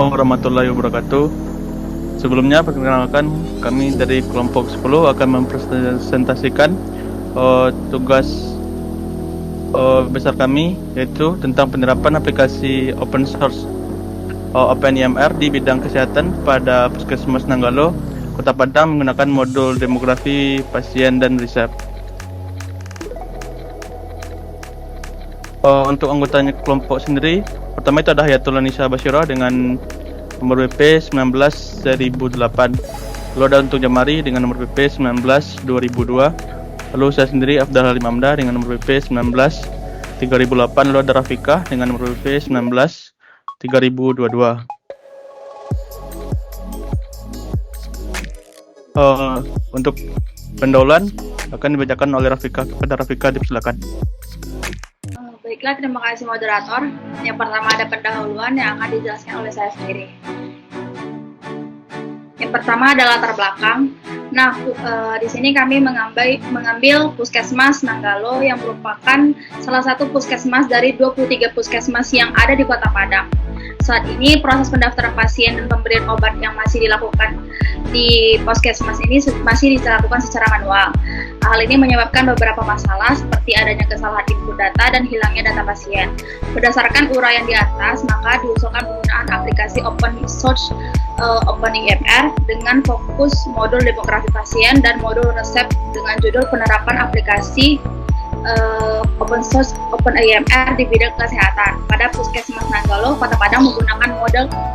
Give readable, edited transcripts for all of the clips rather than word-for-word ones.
Assalamualaikum warahmatullahi wabarakatuh. Sebelumnya perkenalkan, kami dari kelompok 10 akan mempresentasikan tugas besar kami, yaitu tentang penerapan aplikasi open source OpenIMR di bidang kesehatan pada Puskesmas Nanggalo, Kota Padang menggunakan modul demografi pasien dan riset. Untuk anggotanya kelompok sendiri, pertama itu ada Hayatul Nisa Basyirah dengan nomor BP 19/2008. Lalu ada untuk Jamari dengan nomor BP 19/2002. Lalu saya sendiri Afdal Halim Amda dengan nomor BP 19/3008. Lalu ada Rafiqah dengan nomor BP 19/3022. Untuk pendahuluan akan dibacakan oleh Rafiqah. Kepada Rafiqah dipersilakan. Baiklah, terima kasih moderator. Yang pertama ada pendahuluan yang akan dijelaskan oleh saya sendiri. Yang pertama adalah latar belakang. Nah, di sini kami mengambil Puskesmas Nanggalo yang merupakan salah satu puskesmas dari 23 puskesmas yang ada di Kota Padang. Saat ini proses pendaftaran pasien dan pemberian obat yang masih dilakukan di puskesmas ini masih dilakukan secara manual. Hal ini menyebabkan beberapa masalah seperti adanya kesalahan input data dan hilangnya data pasien. Berdasarkan uraian di atas, maka diusulkan penggunaan aplikasi open source OpenIMR dengan fokus modul demografi pasien dan modul resep dengan judul penerapan aplikasi open source OpenIMR di bidang kesehatan pada Puskesmas Nanggalo, Kota Padang menggunakan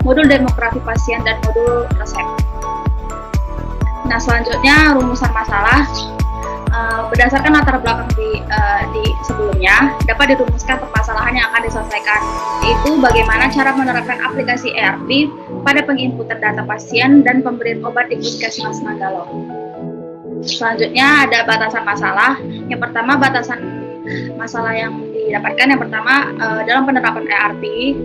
modul demografi pasien dan modul resep. Nah, selanjutnya rumusan masalah. Berdasarkan latar belakang di sebelumnya, dapat dirumuskan permasalahan yang akan diselesaikan, yaitu bagaimana cara menerapkan aplikasi ERP pada penginputan data pasien dan pemberian obat di Puskesmas Nanggalo. Selanjutnya ada batasan masalah. Yang pertama, batasan masalah yang didapatkan yang pertama dalam penerapan ERP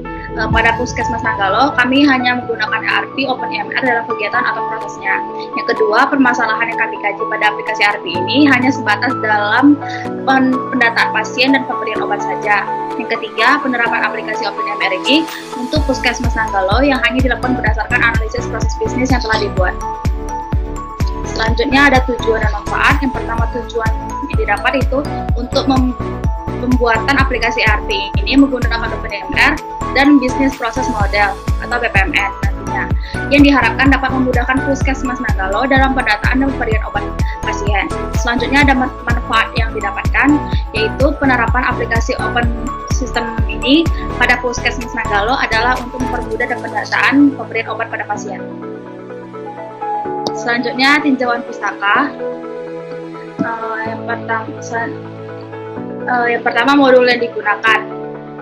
pada Puskesmas Nanggalo, kami hanya menggunakan ERP OpenIMR dalam kegiatan atau prosesnya. Yang kedua, permasalahan yang kami kaji pada aplikasi ERP ini hanya sebatas dalam pendataan pasien dan pemberian obat saja. Yang ketiga, penerapan aplikasi OpenIMR ini untuk Puskesmas Nanggalo yang hanya dilakukan berdasarkan analisis proses bisnis yang telah dibuat. Selanjutnya ada tujuan dan manfaat. Yang pertama, tujuan yang didapat itu untuk pembuatan aplikasi ERP ini menggunakan OpenIMR dan bisnis proses model atau BPMN nantinya, yang diharapkan dapat memudahkan Puskesmas Nanggalo dalam pendataan dan pemberian obat pasien. Selanjutnya ada manfaat yang didapatkan, yaitu penerapan aplikasi open system ini pada Puskesmas Nanggalo adalah untuk mempermudah dan pendataan pemberian obat pada pasien. Selanjutnya tinjauan pustaka. Yang pertama modul yang digunakan.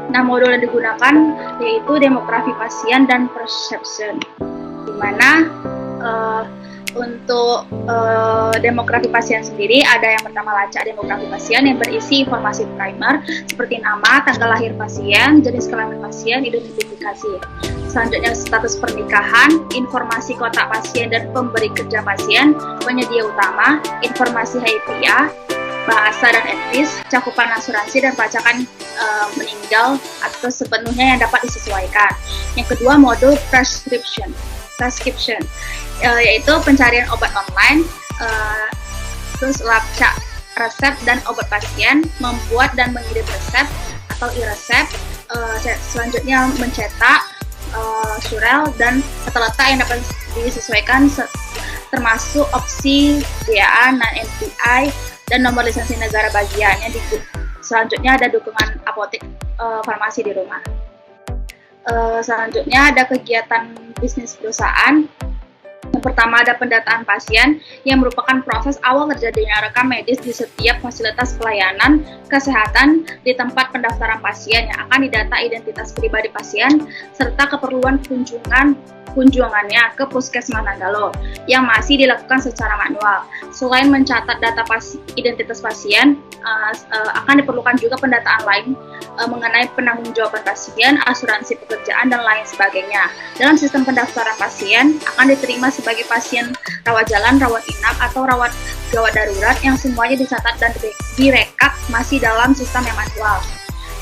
Nah, modul yang digunakan yaitu demografi pasien dan perception, di mana untuk demografi pasien sendiri ada yang pertama lacak demografi pasien yang berisi informasi primer seperti nama, tanggal lahir pasien, jenis kelamin pasien, identifikasi. Selanjutnya status pernikahan, informasi kontak pasien dan pemberi kerja pasien, penyedia utama, informasi HIPA, bahasa dan etnis, cakupan asuransi dan pelacakan meninggal atau sepenuhnya yang dapat disesuaikan. Yang kedua, modul prescription, yaitu pencarian obat online, terus lacak resep dan obat pasien, membuat dan mengirim resep atau e-resep, selanjutnya mencetak surel dan tata letak yang dapat disesuaikan termasuk opsi DA, non-NPI, dan nomor lisensi negara bagiannya. Selanjutnya ada dukungan apotek farmasi di rumah. Selanjutnya ada kegiatan bisnis perusahaan. Yang pertama ada pendataan pasien yang merupakan proses awal terjadinya rekam medis di setiap fasilitas pelayanan kesehatan di tempat pendaftaran pasien yang akan didata identitas pribadi pasien serta keperluan kunjungannya ke Puskesmas Nanggalo yang masih dilakukan secara manual. Selain mencatat data identitas pasien, akan diperlukan juga pendataan lain mengenai penanggung-jawaban pasien, asuransi pekerjaan, dan lain sebagainya. Dalam sistem pendaftaran pasien akan diterima sebagai pasien rawat jalan, rawat inap, atau rawat gawat darurat yang semuanya dicatat dan direkap masih dalam sistem yang manual.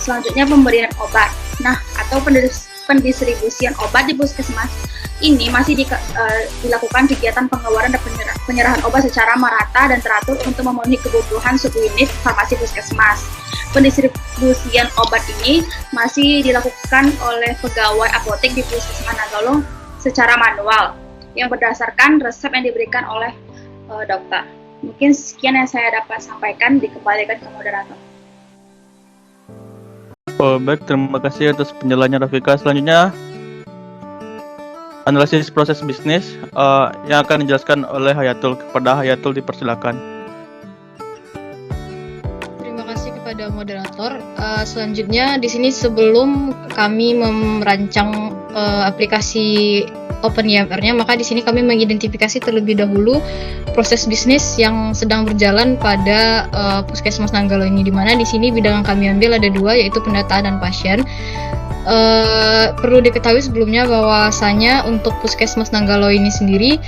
Selanjutnya pemberian obat. Nah, atau pendistribusian obat di puskesmas ini masih dilakukan kegiatan pengeluaran dan penyerahan obat secara merata dan teratur untuk memenuhi kebutuhan subunit farmasi puskesmas. Pendistribusian obat ini masih dilakukan oleh pegawai apotek di Puskesmas Nanggalo secara manual yang berdasarkan resep yang diberikan oleh dokter. Mungkin sekian yang saya dapat sampaikan, dikembalikan ke moderator. Oh, baik, terima kasih atas penjelasannya Rafika. Selanjutnya, analisis proses bisnis yang akan dijelaskan oleh Hayatul. Kepada Hayatul dipersilakan. Terima kasih kepada moderator. Selanjutnya di sini sebelum kami merancang aplikasi OpenIMR-nya, maka di sini kami mengidentifikasi terlebih dahulu proses bisnis yang sedang berjalan pada Puskesmas Nanggalo ini, di mana di sini bidang yang kami ambil ada dua, yaitu pendataan dan pasien. Perlu diketahui sebelumnya bahwasanya untuk Puskesmas Nanggalo ini sendiri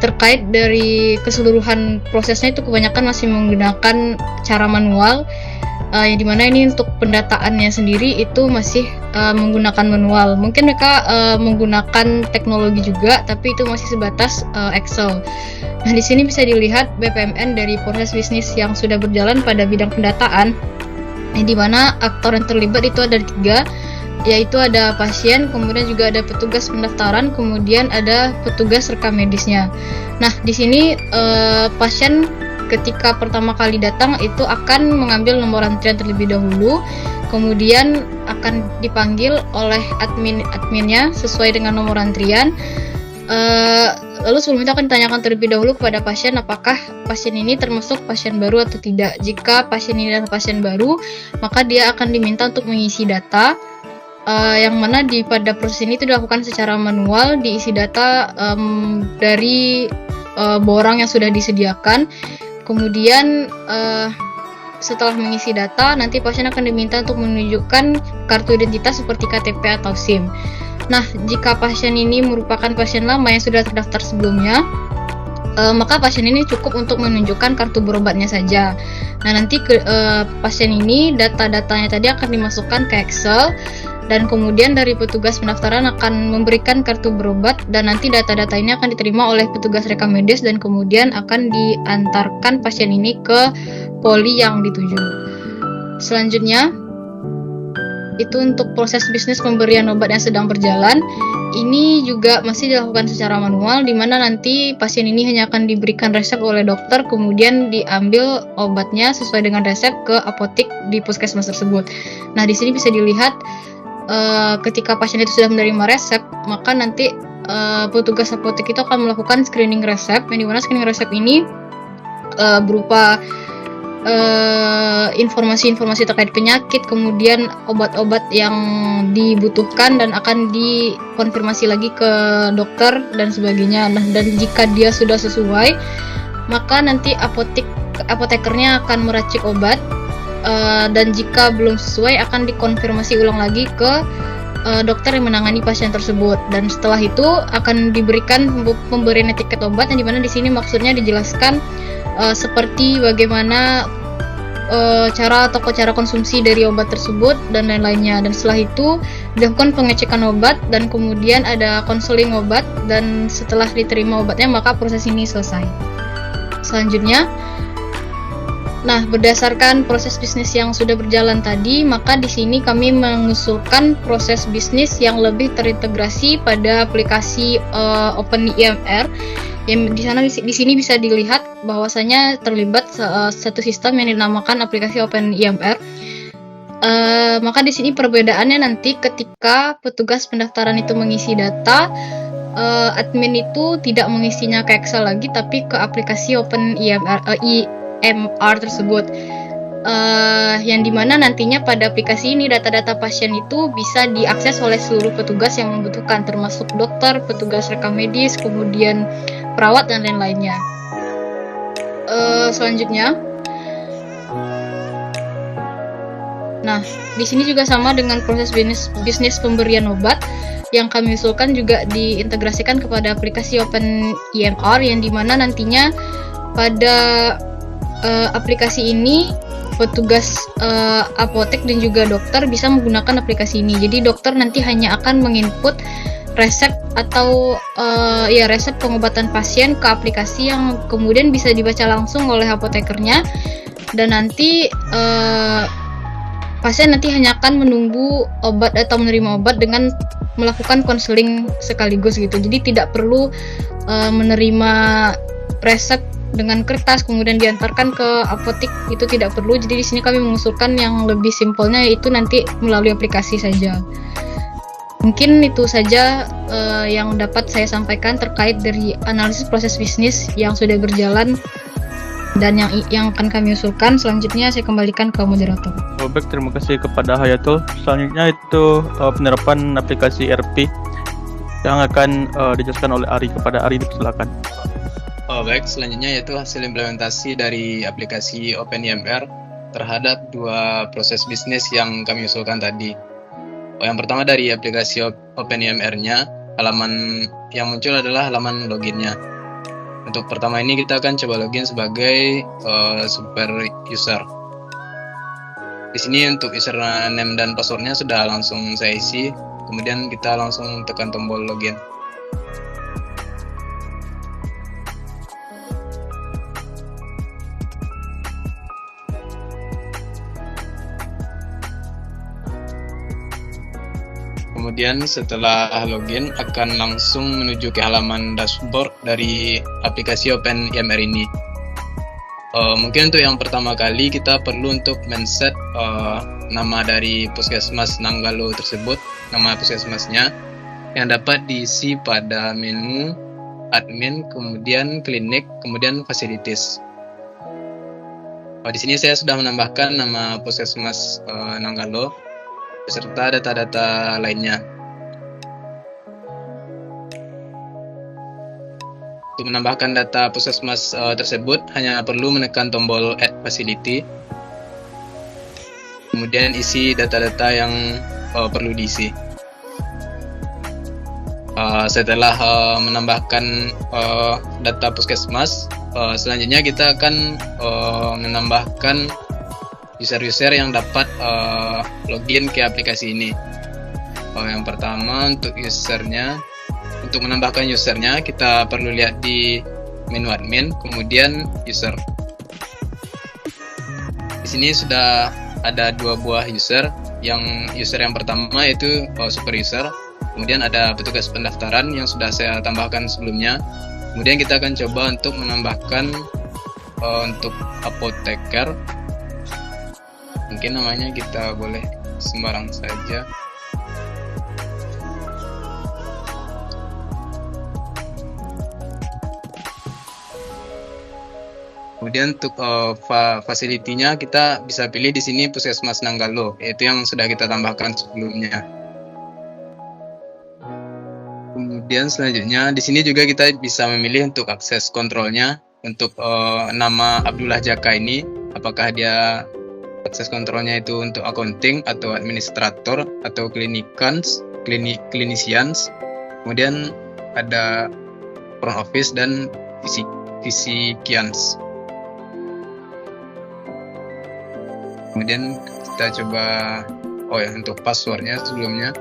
terkait dari keseluruhan prosesnya itu kebanyakan masih menggunakan cara manual, yang dimana ini untuk pendataannya sendiri itu masih menggunakan manual. Mungkin mereka menggunakan teknologi juga, tapi itu masih sebatas Excel. Nah, di sini bisa dilihat BPMN dari proses bisnis yang sudah berjalan pada bidang pendataan, yang dimana aktor yang terlibat itu ada 3, yaitu ada pasien, kemudian juga ada petugas pendaftaran, kemudian ada petugas rekam medisnya. Nah, di sini pasien ketika pertama kali datang itu akan mengambil nomor antrian terlebih dahulu, kemudian akan dipanggil oleh adminnya sesuai dengan nomor antrian. Lalu sebelum itu akan ditanyakan terlebih dahulu kepada pasien apakah pasien ini termasuk pasien baru atau tidak. Jika pasien ini adalah pasien baru, maka dia akan diminta untuk mengisi data, yang mana pada proses ini itu dilakukan secara manual, diisi data dari borang yang sudah disediakan. Kemudian setelah mengisi data, nanti pasien akan diminta untuk menunjukkan kartu identitas seperti KTP atau SIM. Nah, jika pasien ini merupakan pasien lama yang sudah terdaftar sebelumnya, maka pasien ini cukup untuk menunjukkan kartu berobatnya saja. Nah, nanti pasien ini data-datanya tadi akan dimasukkan ke Excel, dan kemudian dari petugas pendaftaran akan memberikan kartu berobat, dan nanti data-data ini akan diterima oleh petugas rekam medis dan kemudian akan diantarkan pasien ini ke poli yang dituju. Selanjutnya, itu untuk proses bisnis pemberian obat yang sedang berjalan. Ini juga masih dilakukan secara manual, di mana nanti pasien ini hanya akan diberikan resep oleh dokter, kemudian diambil obatnya sesuai dengan resep ke apotek di puskesmas tersebut. Nah, di sini bisa dilihat ketika pasien itu sudah menerima resep, maka nanti petugas apotek itu akan melakukan screening resep, yang dimana screening resep ini berupa informasi-informasi terkait penyakit, kemudian obat-obat yang dibutuhkan dan akan dikonfirmasi lagi ke dokter dan sebagainya. Nah, dan jika dia sudah sesuai, maka nanti apotekernya akan meracik obat, dan jika belum sesuai akan dikonfirmasi ulang lagi ke dokter yang menangani pasien tersebut. Dan setelah itu akan diberikan pemberian etiket obat, yang dimana di sini maksudnya dijelaskan seperti bagaimana cara konsumsi dari obat tersebut dan lain-lainnya. Dan setelah itu dilakukan pengecekan obat dan kemudian ada konseling obat, dan setelah diterima obatnya maka proses ini selesai. Selanjutnya, nah, berdasarkan proses bisnis yang sudah berjalan tadi, maka di sini kami mengusulkan proses bisnis yang lebih terintegrasi pada aplikasi OpenIMR. Yang di sini bisa dilihat bahwasanya terlibat satu sistem yang dinamakan aplikasi OpenIMR. Maka di sini perbedaannya nanti ketika petugas pendaftaran itu mengisi data, admin itu tidak mengisinya ke Excel lagi, tapi ke aplikasi OpenIMR tersebut, yang dimana nantinya pada aplikasi ini data-data pasien itu bisa diakses oleh seluruh petugas yang membutuhkan, termasuk dokter, petugas rekam medis, kemudian perawat dan lain-lainnya. Selanjutnya, nah di sini juga sama dengan proses bisnis pemberian obat yang kami usulkan juga diintegrasikan kepada aplikasi OpenIMR, yang dimana nantinya pada aplikasi ini petugas apotek dan juga dokter bisa menggunakan aplikasi ini. Jadi dokter nanti hanya akan menginput resep atau resep pengobatan pasien ke aplikasi yang kemudian bisa dibaca langsung oleh apotekernya, dan nanti pasien nanti hanya akan menunggu obat atau menerima obat dengan melakukan konseling sekaligus gitu. Jadi tidak perlu menerima resep dengan kertas kemudian diantarkan ke apotik, itu tidak perlu. Jadi di sini kami mengusulkan yang lebih simpelnya, yaitu nanti melalui aplikasi saja. Mungkin itu saja yang dapat saya sampaikan terkait dari analisis proses bisnis yang sudah berjalan dan yang akan kami usulkan. Selanjutnya saya kembalikan ke moderator. Baik, terima kasih kepada Hayatul. Selanjutnya itu penerapan aplikasi ERP yang akan dijelaskan oleh Ari. Kepada Ari, dipersilakan. Baik, selanjutnya yaitu hasil implementasi dari aplikasi OpenIMR terhadap 2 proses bisnis yang kami usulkan tadi. Yang pertama dari aplikasi OpenIMR-nya, halaman yang muncul adalah halaman loginnya. Untuk pertama ini kita akan coba login sebagai super user. Di sini untuk username dan passwordnya sudah langsung saya isi, kemudian kita langsung tekan tombol login. Kemudian setelah login akan langsung menuju ke halaman dashboard dari aplikasi OpenIMR ini. Mungkin untuk yang pertama kali kita perlu untuk men-set nama dari Puskesmas Nanggalo tersebut, nama puskesmasnya, yang dapat diisi pada menu admin, kemudian klinik, kemudian facilities. Di sini saya sudah menambahkan nama Puskesmas Nanggalo beserta data-data lainnya. Untuk menambahkan data puskesmas tersebut hanya perlu menekan tombol Add Facility, kemudian isi data-data yang perlu diisi. Setelah menambahkan data puskesmas, selanjutnya kita akan menambahkan user-user yang dapat login ke aplikasi ini. Yang pertama untuk usernya, untuk menambahkan usernya kita perlu lihat di menu admin, kemudian user. Di sini sudah ada 2 buah user. Yang user yang pertama yaitu super user, kemudian ada petugas pendaftaran yang sudah saya tambahkan sebelumnya. Kemudian kita akan coba untuk menambahkan untuk apoteker. Mungkin namanya kita boleh sembarang saja. Kemudian untuk fasilitinya kita bisa pilih di sini Puskesmas Nanggalo, yaitu yang sudah kita tambahkan sebelumnya. Kemudian selanjutnya di sini juga kita bisa memilih untuk akses kontrolnya. Untuk nama Abdullah Jaka ini, apakah dia akses kontrolnya itu untuk accounting atau administrator atau clinicians. Kemudian ada front office dan physicians. Kemudian kita coba untuk passwordnya sebelumnya.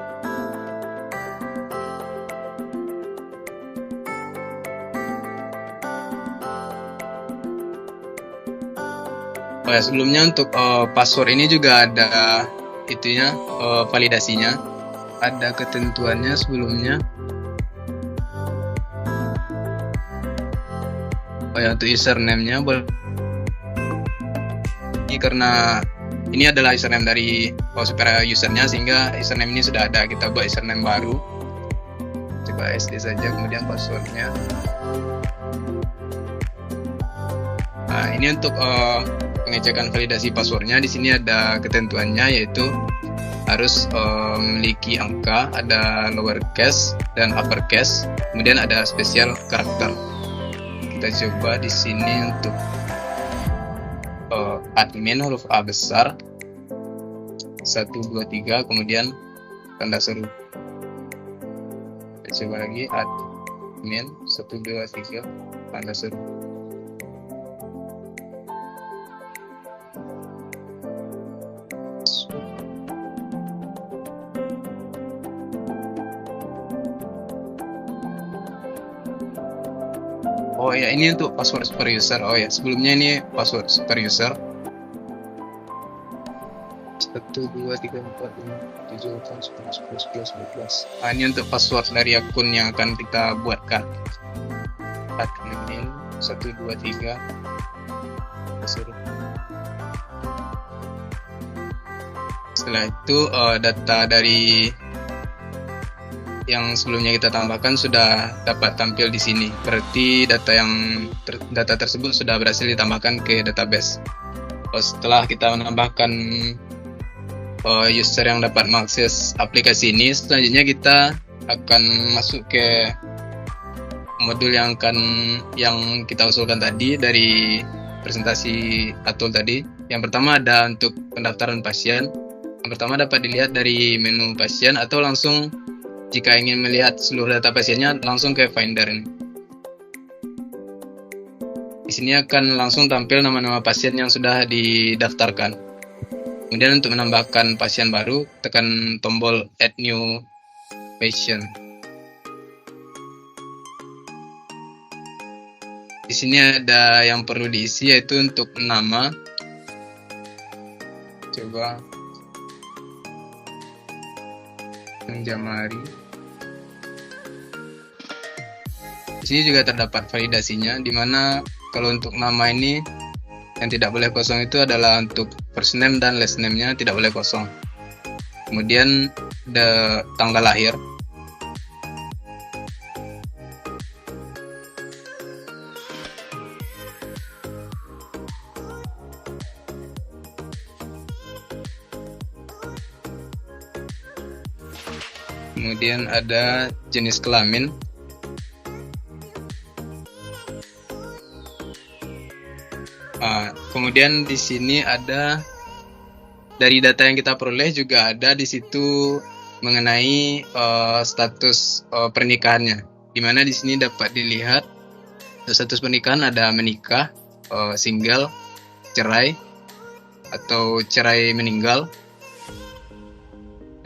Sebelumnya untuk password ini juga ada itunya, validasinya, ada ketentuannya sebelumnya. Untuk username-nya karena ini adalah username dari super usernya, sehingga username ini sudah ada, kita buat username baru, coba SD saja, kemudian passwordnya. Ini untuk pengecekan validasi passwordnya. Di sini ada ketentuannya, yaitu harus memiliki angka, ada lowercase dan uppercase, kemudian ada spesial karakter. Kita coba di sini untuk admin huruf A besar 1, 2, 3, kemudian tanda seru. Kita coba lagi admin 1, 2, 3 tanda seru. Oh ya, ini untuk password super user. Oh ya, sebelumnya ini password super user. 1 2 3 4 5 7 8 9 10 11 12. Ini untuk password dari akun yang akan kita buatkan. Admin 1 2 3. Setelah itu data dari yang sebelumnya kita tambahkan sudah dapat tampil di sini. Berarti data tersebut sudah berhasil ditambahkan ke database. Setelah kita menambahkan user yang dapat mengakses aplikasi ini, selanjutnya kita akan masuk ke modul yang kita usulkan tadi dari presentasi Atul tadi. Yang pertama ada untuk pendaftaran pasien. Yang pertama dapat dilihat dari menu pasien, atau langsung jika ingin melihat seluruh data pasiennya langsung ke Finder ini. Di sini akan langsung tampil nama-nama pasien yang sudah didaftarkan. Kemudian untuk menambahkan pasien baru, tekan tombol Add New Patient. Di sini ada yang perlu diisi, yaitu untuk nama. Coba Jamari. Di sini juga terdapat validasinya, di mana kalau untuk nama ini yang tidak boleh kosong itu adalah untuk first name dan last name-nya tidak boleh kosong. Kemudian tanggal lahir. Kemudian ada jenis kelamin. Kemudian di sini ada dari data yang kita peroleh juga ada di situ mengenai status pernikahannya. Di mana di sini dapat dilihat status pernikahan ada menikah, single, cerai, atau cerai meninggal,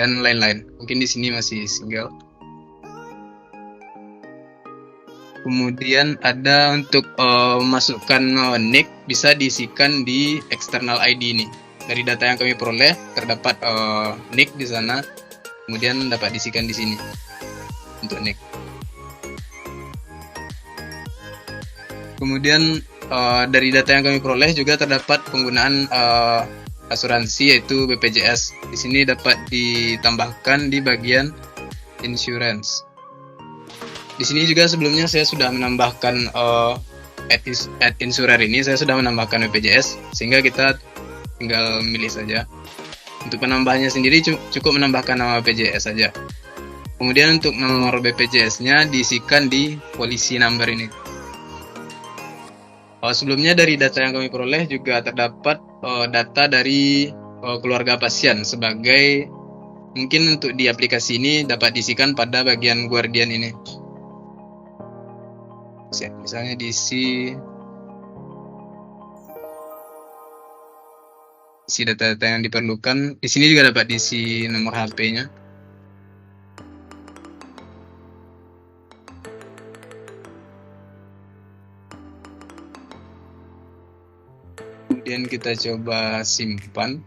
dan lain-lain. Mungkin di sini masih single. Kemudian ada untuk masukkan nick, bisa diisikan di external ID ini. Dari data yang kami peroleh terdapat nick di sana, kemudian dapat diisikan di sini untuk nick. Kemudian dari data yang kami peroleh juga terdapat penggunaan asuransi, yaitu BPJS. Di sini dapat ditambahkan di bagian insurance. Di sini juga sebelumnya saya sudah menambahkan add insurer ini, saya sudah menambahkan BPJS, sehingga kita tinggal milih saja. Untuk penambahannya sendiri cukup menambahkan nama BPJS saja. Kemudian untuk nomor BPJS-nya diisikan di policy number ini. Sebelumnya dari data yang kami peroleh juga terdapat data dari keluarga pasien, sebagai mungkin untuk di aplikasi ini dapat diisikan pada bagian guardian ini. Misalnya diisi data-data yang diperlukan. Di sini juga dapat diisi nomor HP-nya. Kemudian kita coba simpan.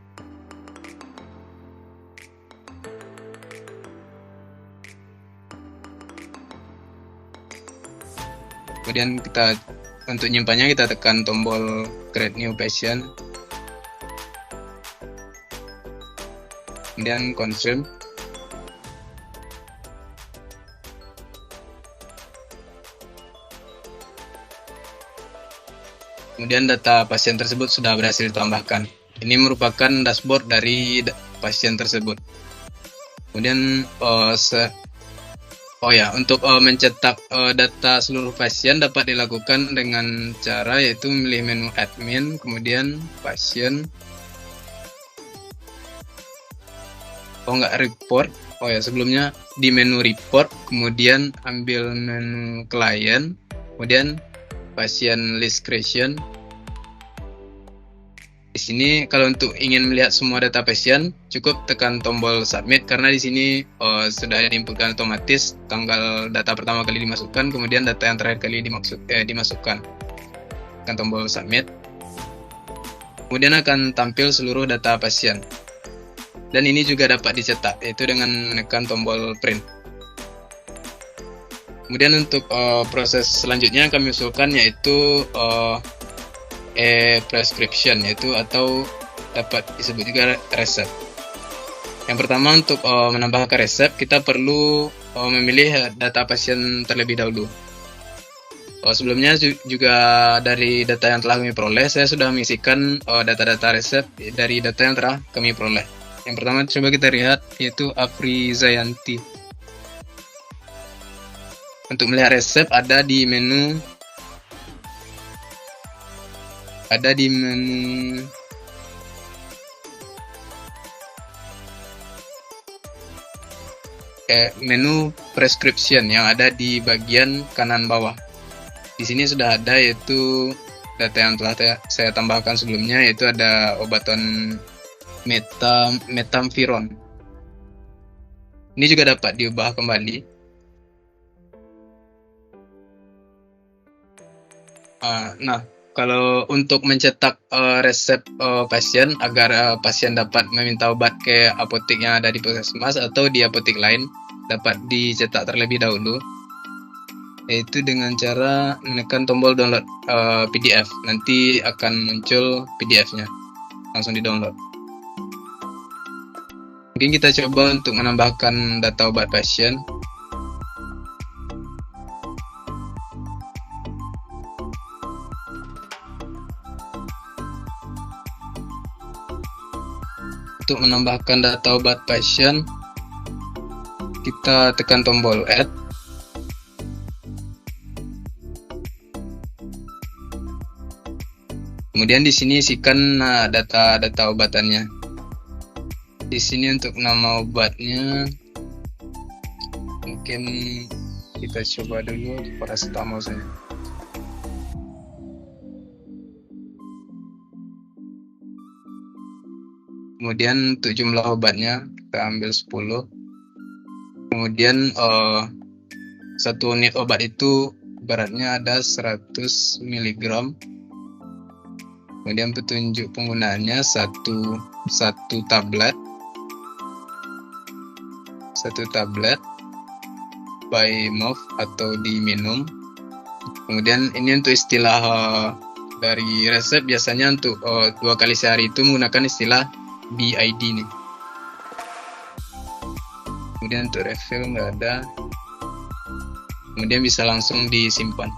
Kemudian untuk nyimpannya kita tekan tombol Create New Patient. Kemudian Confirm. Kemudian data pasien tersebut sudah berhasil ditambahkan. Ini merupakan dashboard dari pasien tersebut. Kemudian untuk mencetak data seluruh pasien dapat dilakukan dengan cara yaitu memilih menu admin, kemudian pasien. Report. Sebelumnya di menu report, kemudian ambil menu client, kemudian pasien list creation. Di sini kalau untuk ingin melihat semua data pasien, cukup tekan tombol submit karena di sini sudah diinputkan otomatis tanggal data pertama kali dimasukkan, kemudian data yang terakhir kali dimasukkan. Tekan tombol submit. Kemudian akan tampil seluruh data pasien. Dan ini juga dapat dicetak, yaitu dengan menekan tombol print. Kemudian untuk proses selanjutnya yang kami usulkan yaitu e-prescription, yaitu atau dapat disebut juga resep. Yang pertama, untuk menambahkan resep, kita perlu memilih data pasien terlebih dahulu. Sebelumnya juga dari data yang telah kami peroleh, saya sudah mengisikan data-data resep dari data yang telah kami peroleh. Yang pertama coba kita lihat, yaitu Apri Zayanti. Untuk melihat resep ada di menu menu prescription yang ada di bagian kanan bawah. Di sini sudah ada yaitu data yang telah saya tambahkan sebelumnya, yaitu ada obatan metamviron. Ini juga dapat diubah kembali. Nah, kalau untuk mencetak resep pasien agar pasien dapat meminta obat ke apotek yang ada di puskesmas atau di apotek lain, dapat dicetak terlebih dahulu, yaitu dengan cara menekan tombol download PDF. Nanti akan muncul PDF-nya, langsung di-download. Mungkin kita coba untuk menambahkan data obat pasien. Untuk menambahkan data obat pasien, kita tekan tombol add. Kemudian di sini isikan data obatannya. Di sini untuk nama obatnya, mungkin kita coba dulu paracetamol saja. Kemudian untuk jumlah obatnya kita ambil 10. Kemudian satu unit obat itu beratnya ada 100 mg. Kemudian petunjuk penggunaannya satu tablet by mouth atau diminum. Kemudian ini untuk istilah dari resep, biasanya untuk 2 kali sehari itu menggunakan istilah BID nih. Kemudian untuk refill nggak ada. Kemudian bisa langsung disimpan.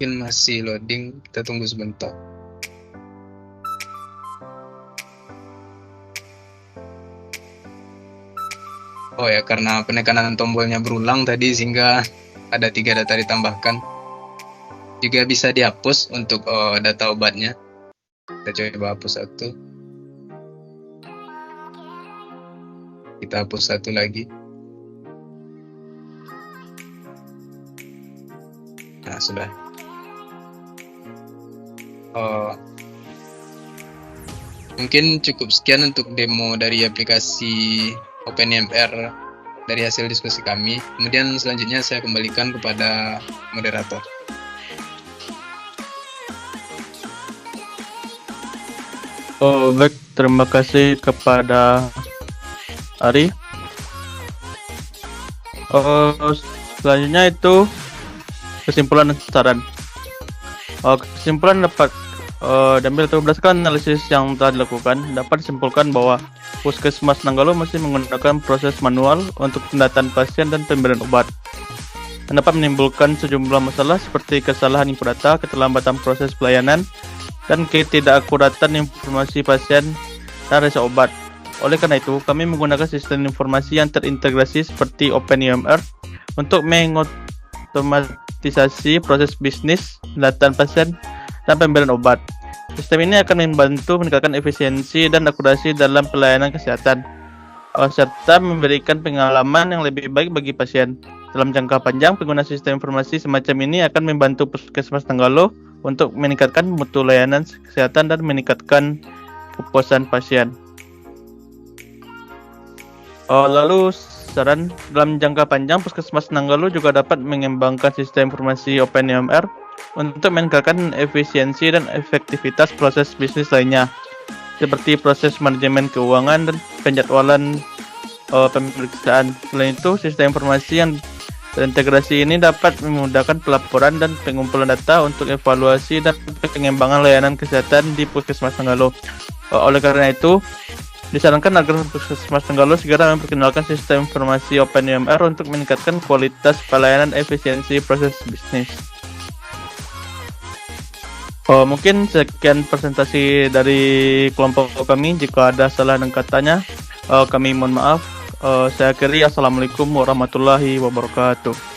Mungkin masih loading, kita tunggu sebentar. Oh ya, karena penekanan tombolnya berulang tadi sehingga ada 3 data ditambahkan. Juga bisa dihapus untuk data obatnya. Kita coba hapus 1. Kita hapus 1 lagi. Nah, sudah. Mungkin cukup sekian untuk demo dari aplikasi OpenEMR dari hasil diskusi kami. Kemudian selanjutnya saya kembalikan kepada moderator. Baik, terima kasih kepada Ari. Selanjutnya itu kesimpulan dan saran. Kesimpulan dapat diambil berdasarkan analisis yang telah dilakukan, dapat disimpulkan bahwa Puskesmas Nanggalo masih menggunakan proses manual untuk pendataan pasien dan pemberian obat, dan dapat menimbulkan sejumlah masalah seperti kesalahan input data, keterlambatan proses pelayanan, dan ketidakakuratan informasi pasien dan resep obat. Oleh karena itu, kami menggunakan sistem informasi yang terintegrasi seperti OpenEMR untuk mengotomatisasi proses bisnis, pendataan pasien, dan pemberian obat. Sistem ini akan membantu meningkatkan efisiensi dan akurasi dalam pelayanan kesehatan, serta memberikan pengalaman yang lebih baik bagi pasien. Dalam jangka panjang, pengguna sistem informasi semacam ini akan membantu Puskesmas Nanggalo untuk meningkatkan mutu layanan kesehatan dan meningkatkan kepuasan pasien. Lalu saran dalam jangka panjang, Puskesmas Nanggalo juga dapat mengembangkan sistem informasi OpenEMR untuk meningkatkan efisiensi dan efektivitas proses bisnis lainnya, seperti proses manajemen keuangan dan penjadwalan pemeriksaan. Selain itu, sistem informasi yang terintegrasi ini dapat memudahkan pelaporan dan pengumpulan data untuk evaluasi dan pengembangan layanan kesehatan di Puskesmas Nanggalo. Oleh karena itu, disarankan agar Puskesmas Nanggalo segera memperkenalkan sistem informasi OpenEMR untuk meningkatkan kualitas pelayanan efisiensi proses bisnis. Mungkin sekian presentasi dari kelompok kami. Jika ada salah dan katanya, kami mohon maaf. Saya akhiri. Assalamualaikum warahmatullahi wabarakatuh.